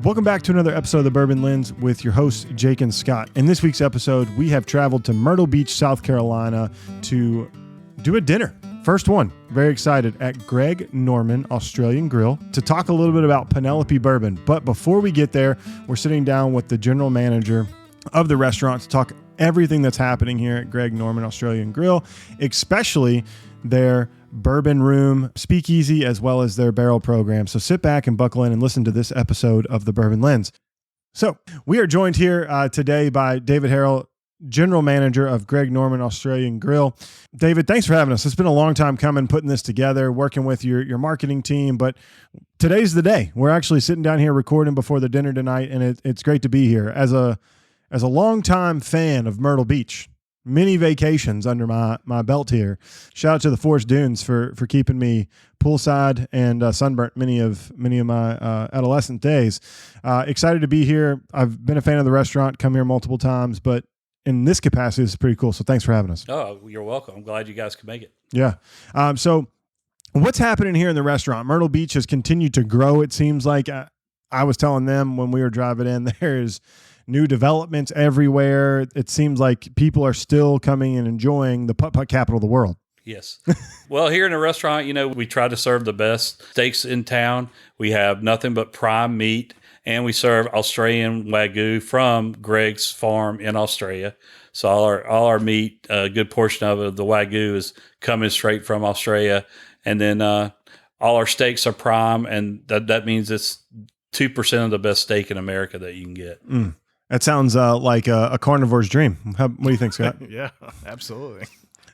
Welcome back to another episode of the Bourbon Lens with your hosts, Jake and Scott. In this week's episode, we have traveled to Myrtle Beach, South Carolina to do a dinner. First one, very excited, at Greg Norman Australian Grille to talk a little bit about Penelope Bourbon. But before we get there, we're sitting down with the general manager of the restaurant to talk everything that's happening here at Greg Norman Australian Grille, especially their bourbon room, Speakeasy, as well as their barrel program. So sit back and buckle in and listen to this episode of the Bourbon Lens. So we are joined here today by David Harrell, General Manager of Greg Norman Australian Grille. David, thanks for having us. It's been a long time coming, putting this together, working with your marketing team, but today's the day. We're actually sitting down here recording before the dinner tonight, and it's great to be here. As a longtime fan of Myrtle Beach, many vacations under my belt here. Shout out to the Forest Dunes for keeping me poolside and sunburnt many of my adolescent days. Excited to be here. I've been a fan of the restaurant, come here multiple times, but in this capacity, it's pretty cool. So thanks for having us. Oh, you're welcome. I'm glad you guys could make it. Yeah. So what's happening here in the restaurant? Myrtle Beach has continued to grow. It seems like I was telling them when we were driving in, there's new developments everywhere. It seems like people are still coming and enjoying the putt-putt capital of the world. Yes. Well, here in the restaurant, we try to serve the best steaks in town. We have nothing but prime meat, and we serve Australian Wagyu from Greg's farm in Australia. So all our meat, a good portion of it, the Wagyu, is coming straight from Australia. And then all our steaks are prime, and that means it's 2% of the best steak in America that you can get. Mm. That sounds like a carnivore's dream. What do you think, Scott? Yeah, absolutely.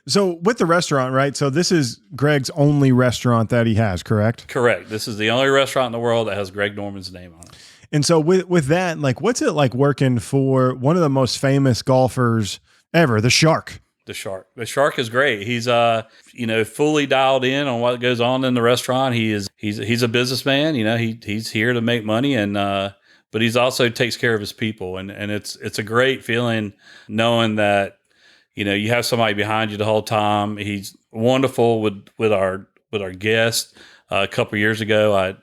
So with the restaurant, right? So this is Greg's only restaurant that he has, correct? Correct. This is the only restaurant in the world that has Greg Norman's name on it. And so with that, like, what's it like working for one of the most famous golfers ever, the Shark? The Shark is great. He's fully dialed in on what goes on in the restaurant. He's a businessman. He's here to make money, and but he's also takes care of his people, and it's a great feeling knowing that you have somebody behind you the whole time. He's wonderful with our guests. A couple of years ago, I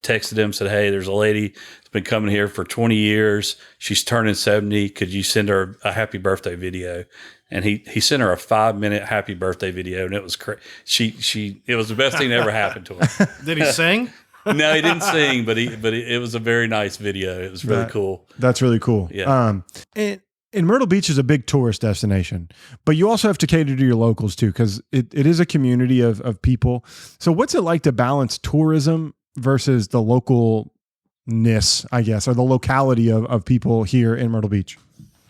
texted him, said, "Hey, there's a lady that's been coming here for 20 years. She's turning 70. Could you send her a happy birthday video?" And he sent her a 5-minute happy birthday video, and it was it was the best thing that ever happened to her. Did he sing? No, he didn't sing, but it was a very nice video. It was really cool. That's really cool. Yeah. And Myrtle Beach is a big tourist destination, but you also have to cater to your locals too, because it is a community of people. So what's it like to balance tourism versus the localness, I guess, or the locality of people here in Myrtle Beach?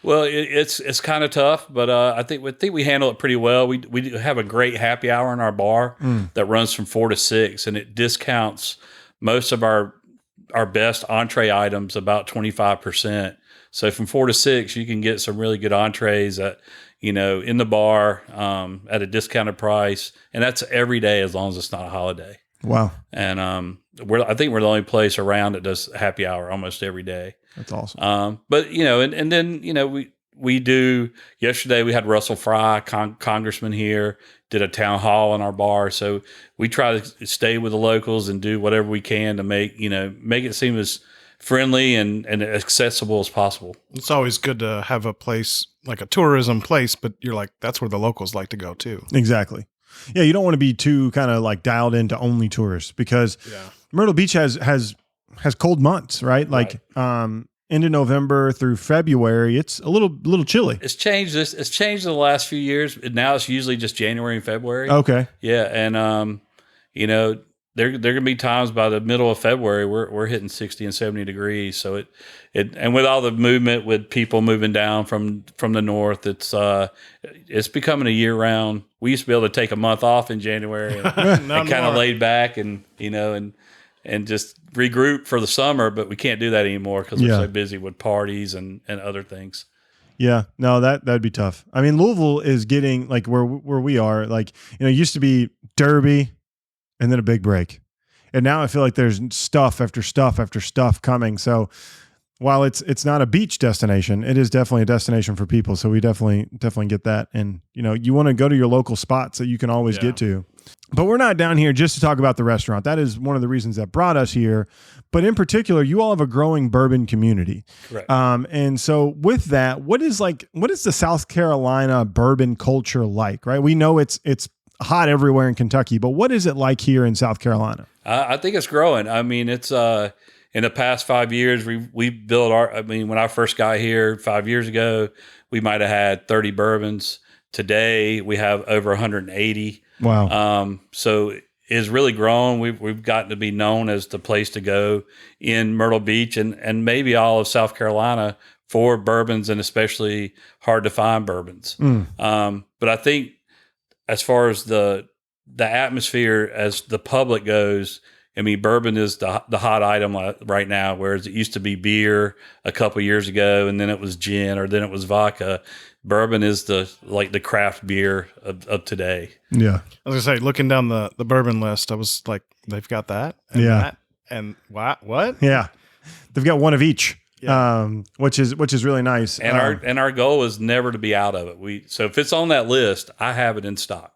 Well, it's kind of tough, but I think we handle it pretty well. We have a great happy hour in our bar that runs from 4 to 6, and it discounts most of our best entree items about 25%. So from 4 to 6, you can get some really good entrees at in the bar at a discounted price, and that's every day as long as it's not a holiday. Wow. And I think we're the only place around that does happy hour almost every day. That's awesome. But and then we do. Yesterday we had Russell Fry, congressman here, did a town hall in our bar. So we try to stay with the locals and do whatever we can to make it seem as friendly and accessible as possible. It's always good to have a place like a tourism place, but you're like, that's where the locals like to go too. Exactly. Yeah, you don't want to be too kind of like dialed into only tourists, because Myrtle Beach has cold months, right? Like end of November through February, it's a little chilly. It's changed in the last few years. Now it's usually just January and February. Okay. Yeah, and there can be times by the middle of February we're hitting 60 and 70 degrees. So and with all the movement with people moving down from the north, it's becoming a year round. We used to be able to take a month off in January and kind of laid back and just regroup for the summer, but we can't do that anymore because we're so busy with parties and other things. Yeah, no, that'd be tough. I mean, Louisville is getting like where we are, like, it used to be Derby and then a big break. And now I feel like there's stuff after stuff after stuff coming. So while it's not a beach destination, it is definitely a destination for people. So we definitely get that. And you want to go to your local spots that you can always get to. But we're not down here just to talk about the restaurant. That is one of the reasons that brought us here. But in particular, you all have a growing bourbon community. Correct. And so with that, what is the South Carolina bourbon culture like, right? We know it's hot everywhere in Kentucky, but what is it like here in South Carolina? I think it's growing. I mean, it's in the past 5 years, we built when I first got here 5 years ago, we might have had 30 bourbons. Today we have over 180. Wow. So it's really grown. We've gotten to be known as the place to go in Myrtle Beach and maybe all of South Carolina for bourbons, and especially hard to find bourbons. But I think as far as the atmosphere as the public goes, I mean, bourbon is the hot item right now, whereas it used to be beer a couple years ago, and then it was gin, or then it was vodka. Bourbon is the craft beer of today. Yeah. I was gonna say, looking down the bourbon list, I was like, they've got that, and that, and what? Yeah, they've got one of each. Yeah. Which is really nice. And our goal is never to be out of it. So if it's on that list, I have it in stock.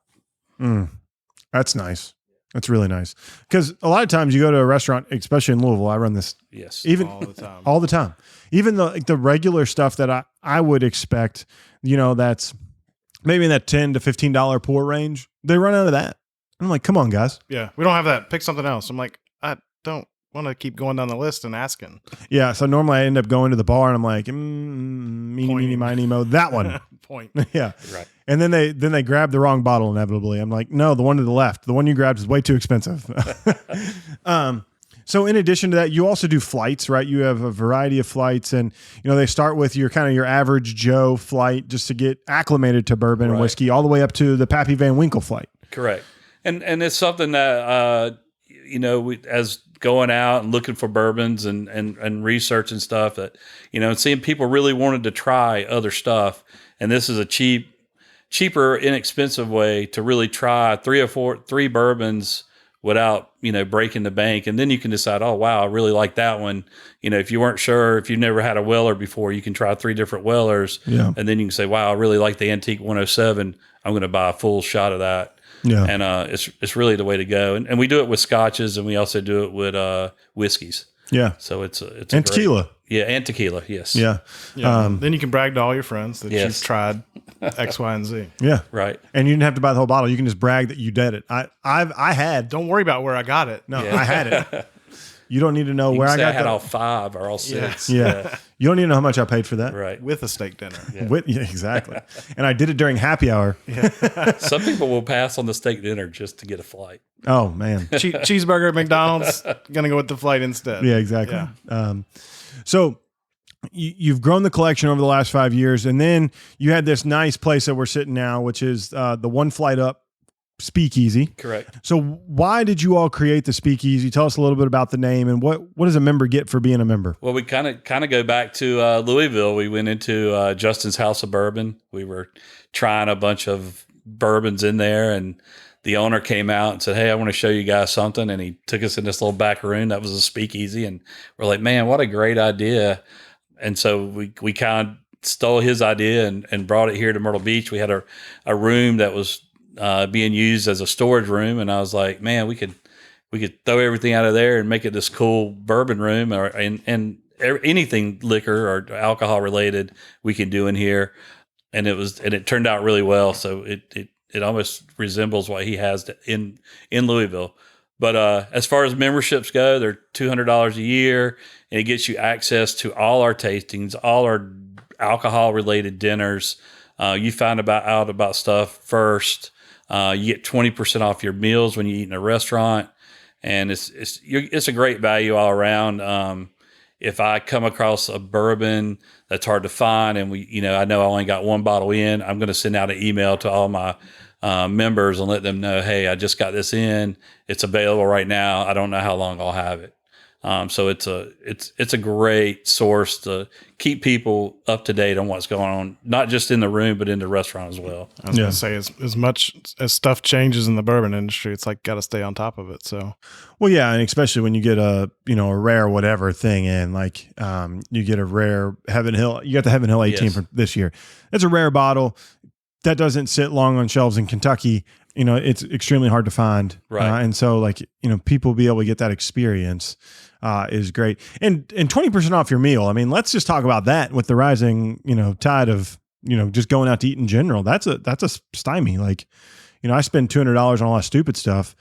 That's nice. That's really nice. Because a lot of times you go to a restaurant, especially in Louisville, I run this even all the time. Even the regular stuff that I would expect, that's maybe in that $10 to $15 pour range. They run out of that. I'm like, come on, guys. Yeah, we don't have that. Pick something else. I'm like, I don't want to keep going down the list and asking. Yeah, so normally I end up going to the bar and I'm like, meeny, miny, mo, that one. Point. Yeah. Right. And then they grab the wrong bottle inevitably. I'm like, no, the one to the left. The one you grabbed is way too expensive. So in addition to that, you also do flights, right? You have a variety of flights, and they start with your average Joe flight just to get acclimated to bourbon and whiskey, all the way up to the Pappy Van Winkle flight. Correct. And it's something that we, as going out and looking for bourbons and research and stuff, that and seeing people really wanted to try other stuff, and this is a cheaper, inexpensive way to really try three bourbons without breaking the bank, and then you can decide, oh wow, I really like that one. If you weren't sure, if you've never had a Weller before, you can try 3 different Wellers, and then you can say, wow, I really like the Antique 107. I'm going to buy a full shot of that. Yeah, and it's really the way to go. And we do it with scotches, and we also do it with whiskeys. Yeah, so it's and tequila. Yeah, and tequila. Yes. Yeah. Then you can brag to all your friends that you've tried X, Y, and Z. Yeah. Right. And you didn't have to buy the whole bottle. You can just brag that you did it. I had. Don't worry about where I got it. No, I had it. You don't need to know where I got it. I had all 5 or all 6. Yeah. You don't need to know how much I paid for that. Right. With a steak dinner. Yeah. Exactly. And I did it during happy hour. Yeah. Some people will pass on the steak dinner just to get a flight. Oh, man. Cheeseburger at McDonald's, going to go with the flight instead. Yeah, exactly. Yeah. So you've grown the collection over the last 5 years, and then you had this nice place that we're sitting now, which is the one flight up Speakeasy. Correct. So why did you all create the Speakeasy? Tell us a little bit about the name, and what does a member get for being a member? Well, we kind of go back to Louisville. We went into Justin's House of Bourbon. We were trying a bunch of bourbons in there, and the owner came out and said, hey, I want to show you guys something. And he took us in this little back room that was a Speakeasy, and we're like, man, what a great idea. And so we kind of stole his idea and brought it here to Myrtle Beach. We had a room that was being used as a storage room, and I was like, man, we could throw everything out of there and make it this cool bourbon room, and anything liquor or alcohol related we can do in here. And it turned out really well. So it almost resembles what he has in Louisville. But as far as memberships go, they're $200 a year, and it gets you access to all our tastings, all our alcohol-related dinners. You find out about stuff first. You get 20% off your meals when you eat in a restaurant, and it's a great value all around. If I come across a bourbon that's hard to find, and I know I only got one bottle in, I'm going to send out an email to all my members and let them know, hey, I just got this in. It's available right now. I don't know how long I'll have it. So it's a great source to keep people up to date on what's going on, not just in the room, but in the restaurant as well. I was going to say, as much as stuff changes in the bourbon industry, it's like got to stay on top of it. So, well, yeah, and especially when you get a rare whatever thing in, like you get a rare Heaven Hill. You got the Heaven Hill 18 for this year. It's a rare bottle that doesn't sit long on shelves in Kentucky. it's extremely hard to find. Right. And so people be able to get that experience is great. And 20% off your meal. I mean, let's just talk about that with the rising, tide of, just going out to eat in general. That's a stymie. I spend $200 on a lot of stupid stuff,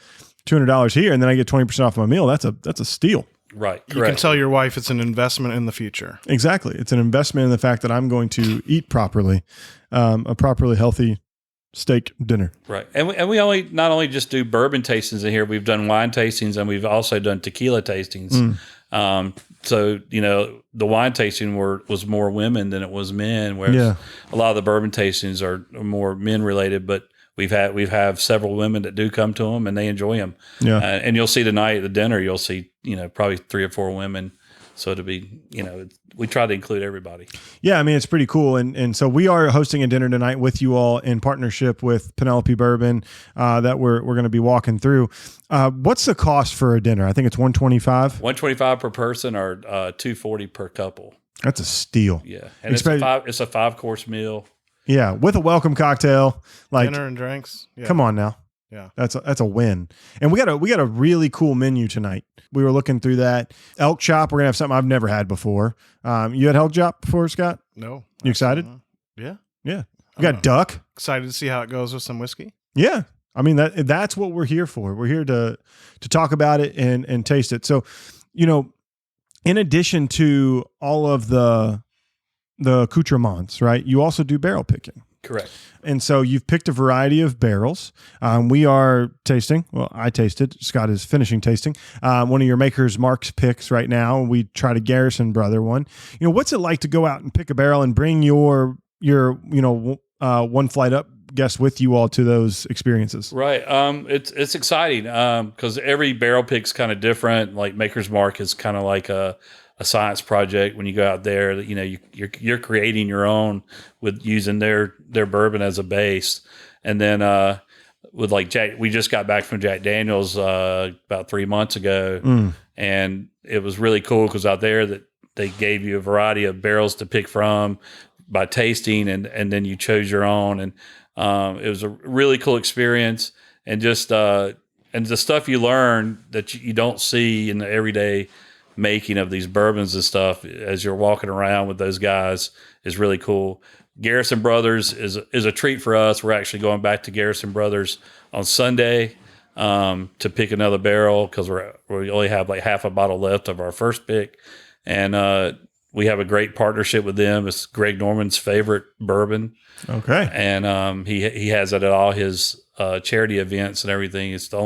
$200 here, and then I get 20% off my meal. That's a steal. Right. You can tell your wife it's an investment in the future. Exactly. It's an investment in the fact that I'm going to eat properly, a properly healthy steak dinner. Right. And we not only just do bourbon tastings in here, we've done wine tastings and we've also done tequila tastings. So, the wine tasting was more women than it was men, whereas a lot of the bourbon tastings are more men related, but we've had several women that do come to them and they enjoy them. Yeah. And you'll see tonight at the dinner, you'll see, probably 3 or 4 women. So to be, we try to include everybody. Yeah, I mean, it's pretty cool. And so we are hosting a dinner tonight with you all in partnership with Penelope Bourbon that we're going to be walking through. What's the cost for a dinner? I think it's $125. $125 per person or $240 per couple. That's a steal. Yeah. And it's a 5-course meal. Yeah, with a welcome cocktail. Dinner and drinks. Yeah. Come on now. Yeah. That's a win. And we got a really cool menu tonight. We were looking through that. Elk chop, we're going to have something I've never had before. You had elk chop before, Scott? No. You excited? Yeah. Yeah. We got duck. Excited to see how it goes with some whiskey. Yeah. I mean, that's what we're here for. We're here to talk about it and taste it. So, in addition to all of the accoutrements, right, you also do barrel picking. Correct. And so you've picked a variety of barrels. We are tasting. Well, I tasted. Scott is finishing tasting. One of your Maker's Mark's picks right now. We tried a Garrison Brother one. What's it like to go out and pick a barrel and bring your one flight up guest with you all to those experiences? Right. It's exciting because every barrel pick's kind of different. Like Maker's Mark is kind of like a science project. When you go out there, you're creating your own with using their bourbon as a base. And then with Jack, we just got back from Jack Daniel's about 3 months ago, and it was really cool because out there that they gave you a variety of barrels to pick from by tasting, and then you chose your own, and it was a really cool experience, and just and the stuff you learn that you don't see in the everyday making of these bourbons and stuff as you're walking around with those guys is really cool. Garrison Brothers is a treat for us. We're actually going back to Garrison Brothers on Sunday to pick another barrel because we only have like half a bottle left of our first pick, and we have a great partnership with them. It's Greg Norman's favorite bourbon. Okay, and he has it at all his charity events and everything. It's the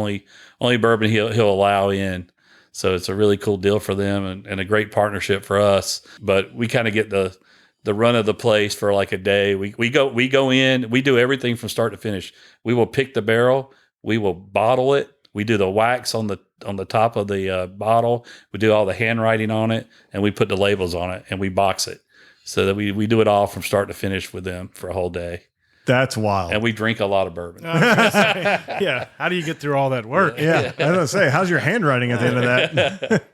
only bourbon he'll allow in. So it's a really cool deal for them and a great partnership for us. But we kind of get the run of the place for like a day. We go in, we do everything from start to finish. We will pick the barrel, we will bottle it, we do the wax on the top of the bottle, we do all the handwriting on it, and we put the labels on it and we box it. So that we do it all from start to finish with them for a whole day. That's wild. And we drink a lot of bourbon. Yeah. How do you get through all that work? Yeah. I was going to say, how's your handwriting at the end of that?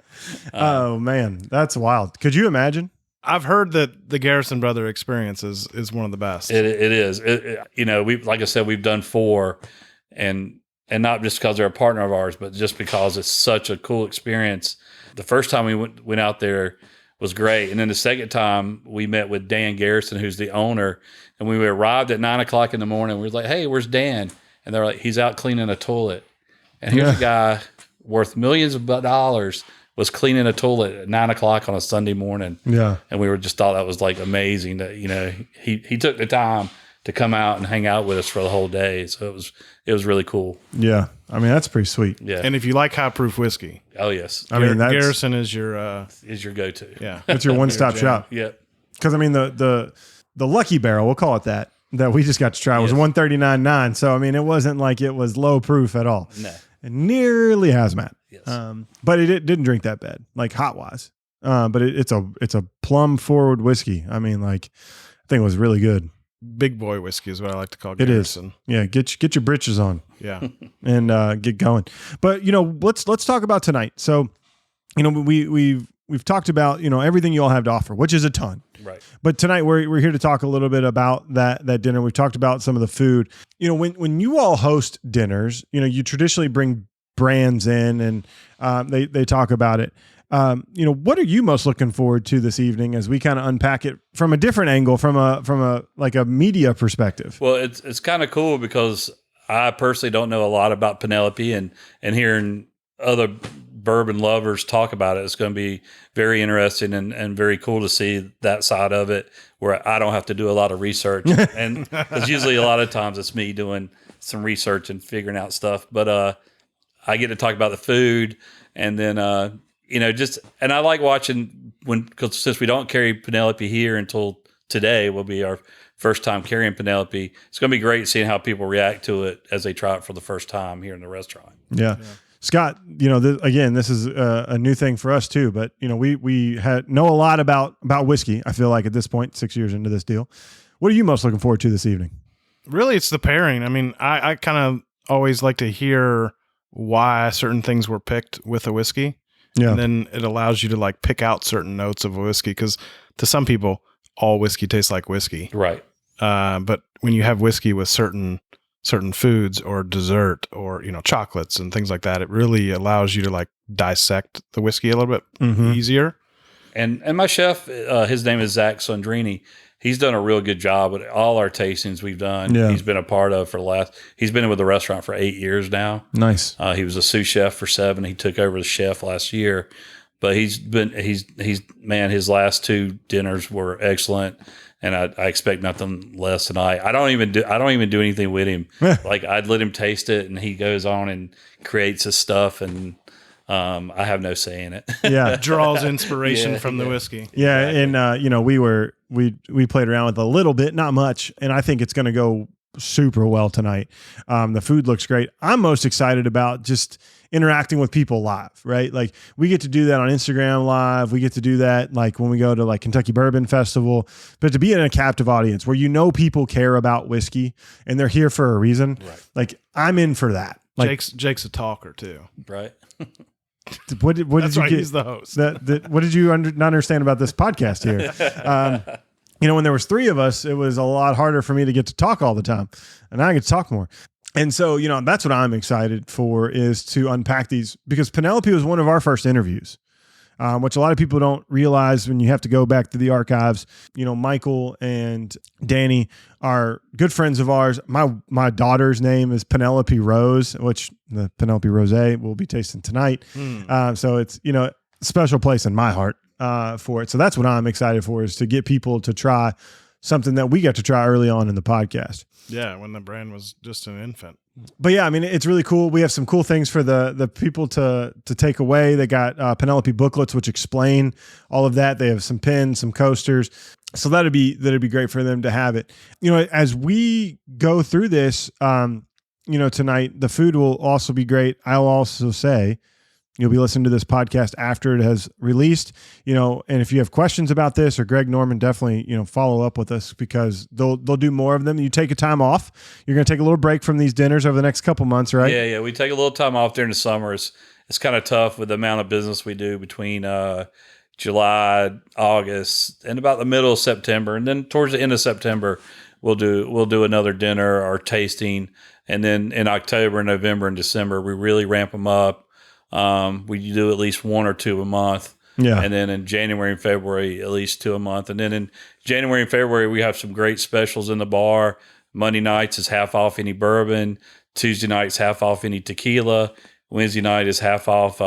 Oh, man. That's wild. Could you imagine? I've heard that the Garrison Brother experience is one of the best. It is. We like I said, we've done 4, and not just because they're a partner of ours, but just because it's such a cool experience. The first time we went out there was great. And then the second time we met with Dan Garrison, who's the owner, and we arrived at 9:00 in the morning. We were like, "Hey, where's Dan?" And they're like, "He's out cleaning a toilet." And here's a guy worth millions of dollars was cleaning a toilet at 9:00 on a Sunday morning. Yeah. And we were just thought that was like amazing that, he took the time to come out and hang out with us for the whole day. So it was really cool. Yeah. I mean, that's pretty sweet. Yeah. And if you like high proof whiskey, oh yes. I mean, Garrison is your go-to. Yeah. It's your one-stop shop. Yeah. Because I mean, the Lucky Barrel, we'll call it that we just got to try was $139.9. So I mean, it wasn't like it was low proof at all. No. It nearly hazmat. Yes. But it didn't drink that bad, like hot wise. But it's a plum forward whiskey. I mean, I think it was really good. big boy whiskey is what I like to call it. Garrison. Is. Yeah, get your britches on. Yeah. And get going. But let's talk about tonight. So, we've we've talked about, everything you all have to offer, which is a ton. Right. But tonight we're here to talk a little bit about that dinner. We've talked about some of the food. When you all host dinners, you traditionally bring brands in and they talk about it. What are you most looking forward to this evening as we kind of unpack it from a different angle, from a like a media perspective? Well, it's kind of cool because I personally don't know a lot about Penelope, and hearing other bourbon lovers talk about it, it's going to be very interesting and very cool to see that side of it where I don't have to do a lot of research. And because usually a lot of times it's me doing some research and figuring out stuff. But I get to talk about the food, and then, and I like watching because since we don't carry Penelope here until today, will be our first time carrying Penelope. It's going to be great seeing how people react to it as they try it for the first time here in the restaurant. Yeah. Scott, this is a new thing for us too, but we know a lot about whiskey. I feel like at this point, 6 years into this deal. What are you most looking forward to this evening? Really, it's the pairing. I mean, I kind of always like to hear why certain things were picked with a whiskey. Yeah. And then it allows you to like pick out certain notes of a whiskey, because to some people, all whiskey tastes like whiskey. Right. But when you have whiskey with certain foods or dessert or, chocolates and things like that, it really allows you to like dissect the whiskey a little bit easier. And my chef, his name is Zach Sundrini. He's done a real good job with all our tastings we've done. Yeah. He's been a part of he's been with the restaurant for 8 years now. Nice. He was a sous chef for 7. He took over as chef last year, but he's his last 2 dinners were excellent. And I expect nothing less tonight. I don't even do anything with him. Like I'd let him taste it, and he goes on and creates his stuff, and I have no say in it. Yeah, draws inspiration from the whiskey. Yeah, exactly. And we played around with a little bit, not much, and I think it's going to go super well tonight. The food looks great. I'm most excited about just interacting with people live, right? Like we get to do that on Instagram live. We get to do that like when we go to like Kentucky Bourbon Festival, but to be in a captive audience where people care about whiskey and they're here for a reason. Right. Like I'm in for that. Like Jake's a talker too. Right. What did That's you right, get? he's the host. What did you not understand about this podcast here? When there was 3 of us, it was a lot harder for me to get to talk all the time, and now I get to talk more. And so, that's what I'm excited for, is to unpack these, because Penelope was one of our first interviews, which a lot of people don't realize when you have to go back to the archives. Michael and Danny are good friends of ours. My daughter's name is Penelope Rose, which the Penelope Rosé we'll be tasting tonight. So it's, a special place in my heart for it. So that's what I'm excited for, is to get people to try something that we got to try early on in the podcast. Yeah, when the brand was just an infant. But yeah, I mean, it's really cool. We have some cool things for the people to take away. They got Penelope booklets, which explain all of that. They have some pins, some coasters. So that'd be great for them to have it. As we go through this, tonight, the food will also be great. I'll also say, you'll be listening to this podcast after it has released, and if you have questions about this, or Greg Norman, definitely, follow up with us, because they'll do more of them. You take a time off. You're going to take a little break from these dinners over the next couple months, right? Yeah. We take a little time off during the summer. It's kind of tough with the amount of business we do between July, August, and about the middle of September. And then towards the end of September, we'll do another dinner or tasting. And then in October, November, and December, we really ramp them up. We do at least 1 or 2 a month. Yeah. And then in January and February, at least 2 a month. And then in January and February, we have some great specials in the bar. Monday nights is half off any bourbon. Tuesday nights, half off any tequila. Wednesday night is half off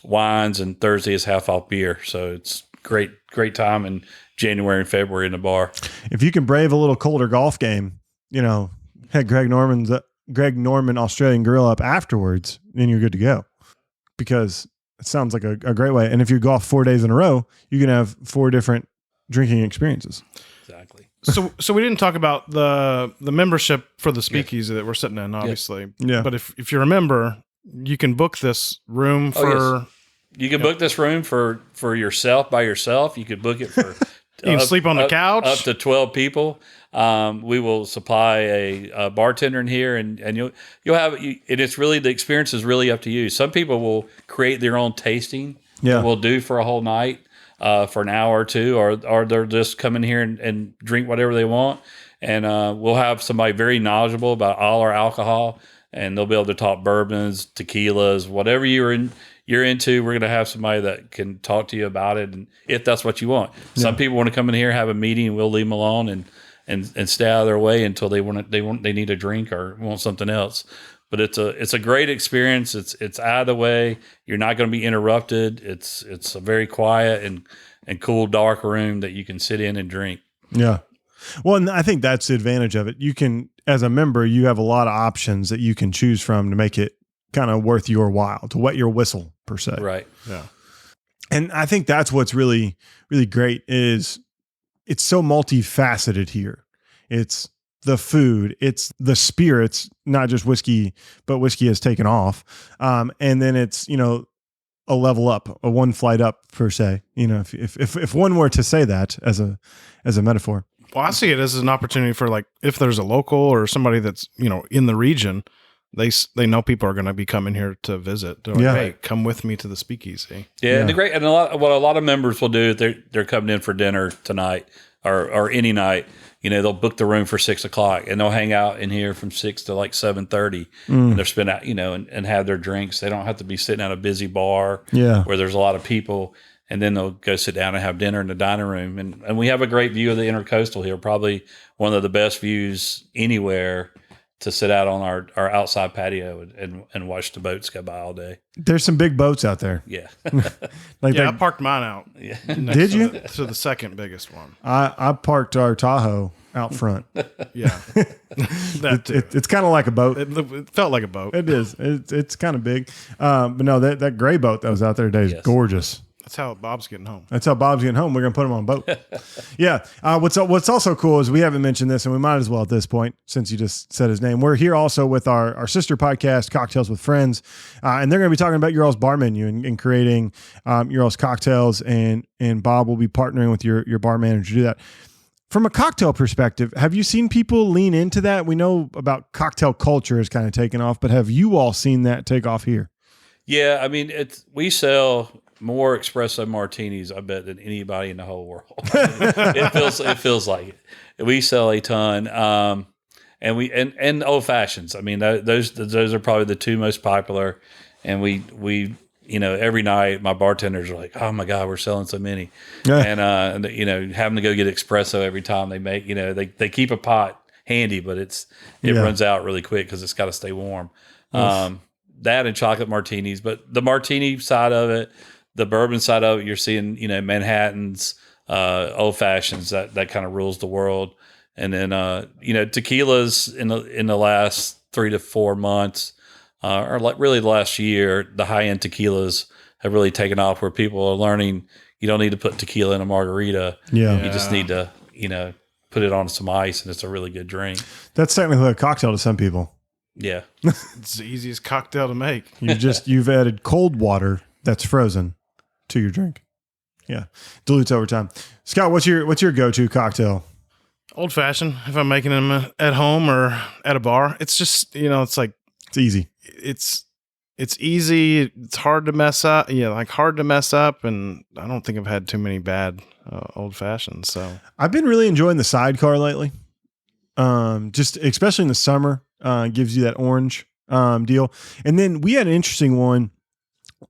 wines, and Thursday is half off beer. So it's great time in January and February in the bar. If you can brave a little colder golf game, head Greg Norman Australian Grille up afterwards, then you're good to go. Because it sounds like a great way. And if you golf 4 days in a row, you can have 4 different drinking experiences. Exactly. So we didn't talk about the membership for the Speakeasy that we're sitting in, obviously. Yeah. But if you're a member, you can book this room for... Yes. You can book this room for yourself, by yourself. You could book it for... You can sleep on the couch. Up to 12 people. We will supply a bartender in here, and you'll have. And it's really, the experience is really up to you. Some people will create their own tasting Yeah. that we'll do for a whole night, for an hour or two, or they'll just come in here and drink whatever they want. And we'll have somebody very knowledgeable about all our alcohol, and they'll be able to talk bourbons, tequilas, whatever you're into. We're going to have somebody that can talk to you about it, and if that's what you want. Some people want to come in here, have a meeting, and we'll leave them alone and stay out of their way until they need a drink or want something else. But it's a great experience. It's out of the way. You're not going to be interrupted. It's a very quiet and cool, dark room that you can sit in and drink. Yeah. Well, and I think that's the advantage of it. You can, as a member, you have a lot of options that you can choose from to make it kind of worth your while, to wet your whistle per se. Right. Yeah. And I think that's what's really, really great is it's so multifaceted here. It's the food, it's the spirits, not just whiskey, but whiskey has taken off. And then it's, a level up, a one flight up per se, if one were to say that as a metaphor. Well, I see it as an opportunity for, like, if there's a local or somebody that's, in the region, they know people are going to be coming here to visit. They're like, hey, come with me to the Speakeasy. Yeah. And what a lot of members will do, if they're coming in for dinner tonight or any night, they'll book the room for 6:00 and they'll hang out in here from 6 to like 7:30 and they'll spend out, and have their drinks. They don't have to be sitting at a busy bar where there's a lot of people. And then they'll go sit down and have dinner in the dining room. And we have a great view of the Intercoastal here, probably one of the best views anywhere to sit out on our outside patio and watch the boats go by all day. There's some big boats out there. Yeah. I parked mine out. Yeah. Did you? To the second biggest one. I parked our Tahoe out front. Yeah. It's kind of like a boat. It felt like a boat. It is. It's kind of big. But no, that gray boat that was out there today is gorgeous. That's how Bob's getting home. We're going to put him on a boat. Yeah. What's also cool is we haven't mentioned this, and we might as well at this point, since you just said his name. We're here also with our sister podcast, Cocktails with Friends, and they're going to be talking about your all's bar menu and creating your all's cocktails, and Bob will be partnering with your bar manager to do that. From a cocktail perspective, have you seen people lean into that? We know about cocktail culture is kind of taken off, but have you all seen that take off here? Yeah. I mean, we sell more espresso martinis, I bet, than anybody in the whole world. It feels like it. We sell a ton, and old fashions. I mean, those are probably the two most popular. And we every night my bartenders are like, "Oh my God, we're selling so many," and having to go get espresso every time they make. They keep a pot handy, but it runs out really quick because it's got to stay warm. That and chocolate martinis, but the martini side of it. The bourbon side of it, you're seeing, Manhattans, old fashions, that kind of rules the world. And then, tequilas in the last 3 to 4 months, or like really the last year, the high end tequilas have really taken off where people are learning you don't need to put tequila in a margarita. Yeah. You just need to, put it on some ice and it's a really good drink. That's technically a cocktail to some people. Yeah. It's the easiest cocktail to make. You've added cold water that's frozen to your drink. Yeah. Dilutes over time. Scott, what's your go-to cocktail? Old fashioned. If I'm making them at home or at a bar, it's just, it's like, it's easy. It's easy. It's hard to mess up. Yeah. Hard to mess up. And I don't think I've had too many bad old fashions. So I've been really enjoying the sidecar lately. Just especially in the summer, gives you that orange, deal. And then we had an interesting one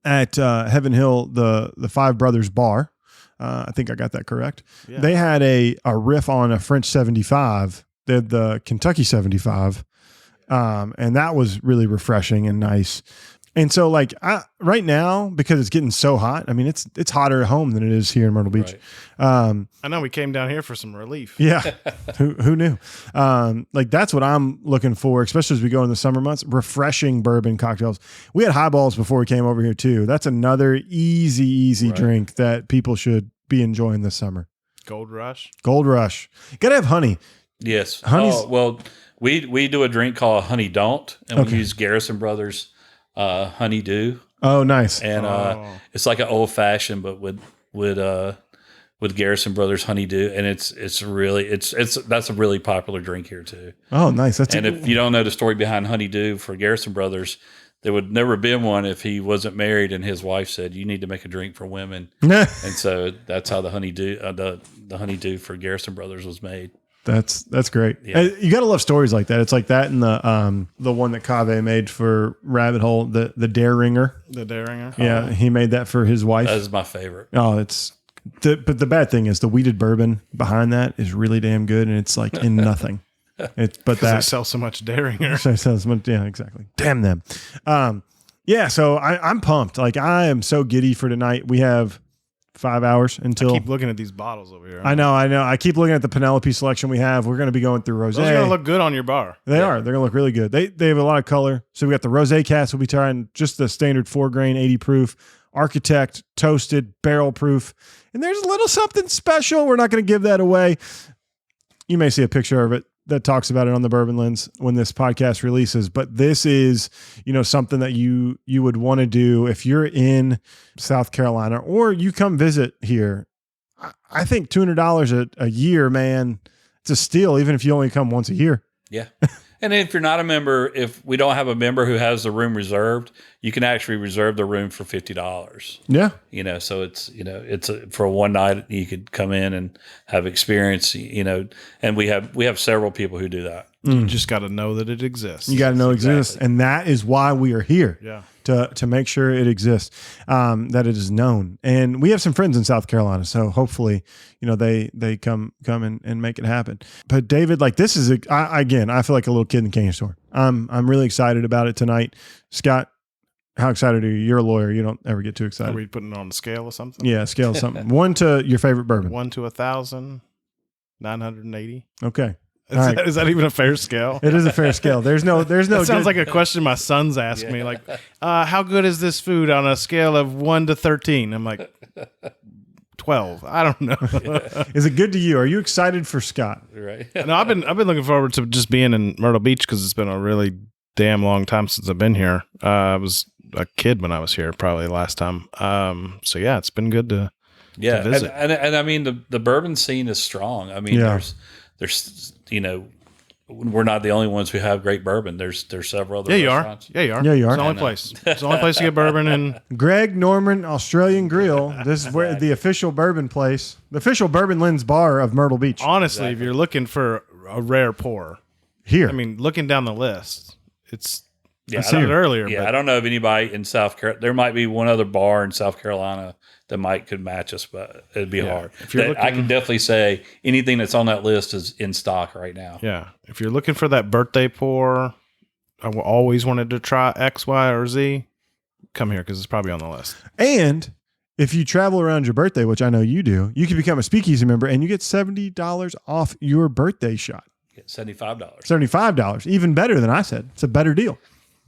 at Heaven Hill, the Five Brothers Bar. I think I got that correct. Yeah. They had a riff on a French 75. They had the Kentucky 75. And that was really refreshing and nice. And so right now, because it's getting so hot, I mean, it's hotter at home than it is here in Myrtle Beach. Right. I know we came down here for some relief. Yeah. Who knew? That's what I'm looking for, especially as we go in the summer months, refreshing bourbon cocktails. We had highballs before we came over here too. That's another easy drink that people should be enjoying this summer. Gold Rush. Got to have honey. Yes. Honey's well, we do a drink called Honey Don't, and we use Garrison Brothers Honeydew. Oh, nice. And it's like an old fashioned, but with Garrison Brothers Honeydew, and that's a really popular drink here too. Oh, nice. If you don't know the story behind Honeydew for Garrison Brothers, there would never been one if he wasn't married and his wife said, "You need to make a drink for women." And so that's how the honeydew, the honeydew for Garrison Brothers was made. That's great. Yeah. You got to love stories like that. It's like that and the one that Kaveh made for Rabbit Hole, the Dare Ringer. The Dare Ringer. Yeah, he made that for his wife. That is my favorite. Oh, but the bad thing is the weeded bourbon behind that is really damn good, and it's like in nothing. But they sell so much Dare Ringer. Yeah, exactly. Damn them. Yeah, so I'm pumped. Like I am so giddy for tonight. We have 5 hours until. I keep looking at these bottles over here. I know. I keep looking at the Penelope selection we have. We're going to be going through rosé. Those are going to look good on your bar. They are. They're going to look really good. They have a lot of color. So we got the rosé cast. We'll be trying just the standard 4-grain, 80 proof, Architect, toasted, barrel proof. And there's a little something special. We're not going to give that away. You may see a picture of it that talks about it on the Bourbon Lens when this podcast releases. But this is, something that you would want to do if you're in South Carolina or you come visit here. I think $200 a year, man, it's a steal, even if you only come once a year. Yeah. And if you're not a member, if we don't have a member who has the room reserved, you can actually reserve the room for $50. Yeah. So it's for a one night you could come in and have experience, and we have several people who do that. You just got to know that it exists. You got to know it exists. And that is why we are here. Yeah. To make sure it exists, that it is known. And we have some friends in South Carolina, so hopefully, they come and make it happen. But David, like this is I feel like a little kid in the candy store. I'm really excited about it tonight. Scott, how excited are you? You're a lawyer. You don't ever get too excited. Are we putting it on a scale or something? Yeah, scale of something. 1 to your favorite bourbon. 1 to 1,000, 980. Okay. Is that even a fair scale? It is a fair scale. There's no. That sounds like a question my sons ask me. Like, how good is this food on a scale of 1 to 13? I'm like, 12. I don't know. Is it good to you? Are you excited for Scott? Right. No, I've been looking forward to just being in Myrtle Beach because it's been a really damn long time since I've been here. I was a kid when I was here, probably last time. So yeah, it's been good to visit. And I mean the bourbon scene is strong. I mean, there's we're not the only ones who have great bourbon. There's several other restaurants. Yeah, you are. Yeah, you are. It's the only place. It's the only place to get bourbon in. Greg Norman Australian Grille. This is where the official bourbon place, the official Bourbon Lens bar of Myrtle Beach. Honestly, if you're looking for a rare pour, here. I mean, looking down the list, it's. Yeah, I said it earlier. Yeah, but I don't know of anybody in South Carolina. There might be one other bar in South Carolina that could match us, but it'd be hard. If you're I can definitely say anything that's on that list is in stock right now. Yeah. If you're looking for that birthday pour, I always wanted to try X, Y, or Z, come here because it's probably on the list. And if you travel around your birthday, which I know you do, you can become a Speakeasy member and you get $70 off your birthday shot. $75. $75. Even better than I said. It's a better deal.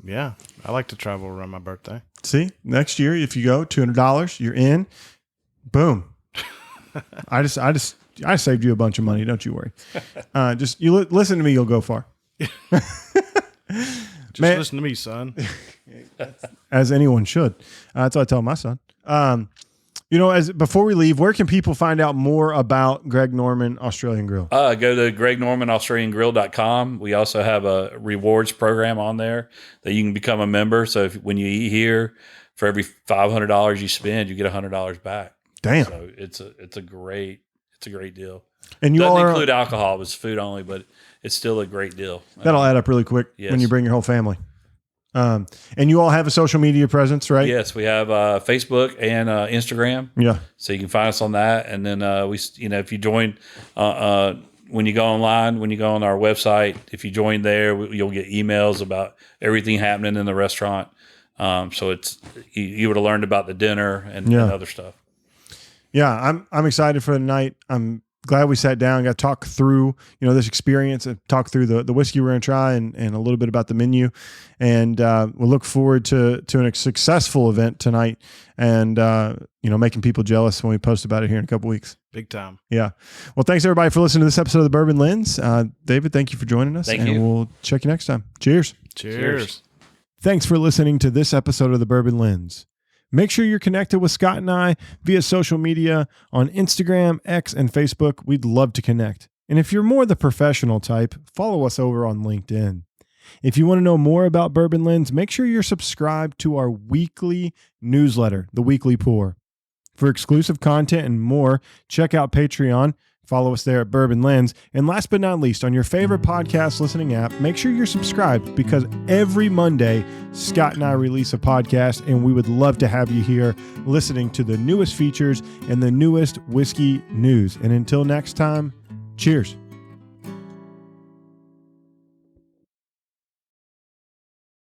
Yeah, I like to travel around my birthday. See, next year if you go $200, you're in. Boom. I saved you a bunch of money. Don't you worry. Listen to me. You'll go far. Listen to me, son. As anyone should. That's what I tell my son. Before we leave, where can people find out more about Greg Norman Australian Grille? Go to GregNormanAustralianGrille.com. We also have a rewards program on there that you can become a member. So when you eat here, for every $500 you spend, you get $100 back. Damn. So it's a great deal. And you doesn't all include alcohol; it's food only, but it's still a great deal. That'll add up really quick when you bring your whole family. And you all have a social media presence, right? Yes, we have Facebook and Instagram. Yeah. So you can find us on that. And then if you join, when you go online, when you go on our website, if you join there, you'll get emails about everything happening in the restaurant. So you would have learned about the dinner and other stuff. Yeah, I'm excited for the night. I'm glad we sat down, got to talk through, this experience and talk through the whiskey we're going to try and a little bit about the menu. And we'll look forward to a successful event tonight and, making people jealous when we post about it here in a couple weeks. Big time. Yeah. Well, thanks everybody for listening to this episode of the Bourbon Lens. David, thank you for joining us. Thank you. We'll check you next time. Cheers. Cheers. Thanks for listening to this episode of the Bourbon Lens. Make sure you're connected with Scott and I via social media on Instagram, X, and Facebook. We'd love to connect. And if you're more the professional type, follow us over on LinkedIn. If you want to know more about Bourbon Lens, make sure you're subscribed to our weekly newsletter, The Weekly Pour. For exclusive content and more, check out Patreon. Follow us there at Bourbon Lens. And last but not least, on your favorite podcast listening app, make sure you're subscribed because every Monday, Scott and I release a podcast, and we would love to have you here listening to the newest features and the newest whiskey news. And until next time, cheers.